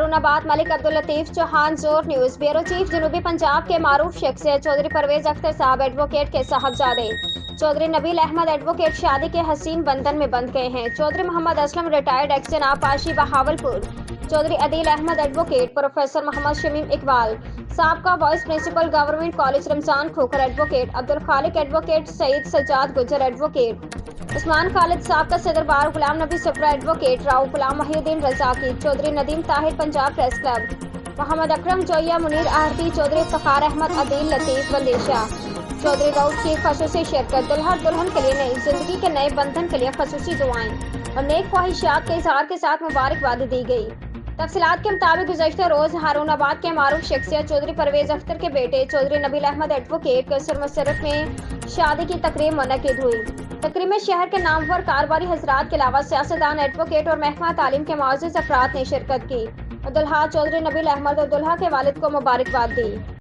हारून आबाद मलिक अब्दुल लतीफ चौहान जोर news bureau chief जनूबी पंजाब के मारूफ शख्सियत चौधरी परवेज अख्तर साहब एडवोकेट के साहबजादे चौधरी नबील अहमद एडवोकेट शादी के हसीन बंधन में बंध गए हैं। चौधरी मोहम्मद असलम रिटायर्ड एक्स जनाब पाशी बहावलपुर, चौधरी अदील अहमद एडवोकेट, प्रोफेसर मोहम्मद शमीम इकबाल साबका vice principal government college Ramzan Khokhar advocate, Abdul Khaliq advocate, Saeed Sajjad गुजर एडवोकेट, उस्मान खालिद साबका सदर बार, गुलाम नबी सप्रा एडवोकेट, राव गुलाम मोहिउद्दीन रजाकी, चौधरी नदीम ताहिर पंजाब प्रेस क्लब, मोहम्मद अकरम जोया, मुनीर आहती, चौधरी इफ्तिखार अहमद, अदील लतीफ बंदेशा, चौधरी राउत की खसूसी शिरकत। दुल्हा दुल्हन के लिए नई जिंदगी के नए बंधन के लिए खसूसी दुआएं और नेक ख्वाहिशात के इजहार के साथ मुबारकबाद दी गई। तफसीलात के मुताबिक गुज़श्ता रोज़ हारून आबाद के मारूफ शख्सियत चौधरी परवेज अख्तर के बेटे चौधरी नबील अहमद एडवोकेट के सरमसरत में शादी की तकरीब मुनक्किद हुई। तकरीब में शहर के नामवर कारोबारी हजरात के अलावा सियासतदान, एडवोकेट और महकमा तालीम के मुअज़्ज़ज़ अफराद ने शिरकत की और दुल्हा चौधरी नबील अहमद और दुल्हा के वालिद को मुबारकबाद दी।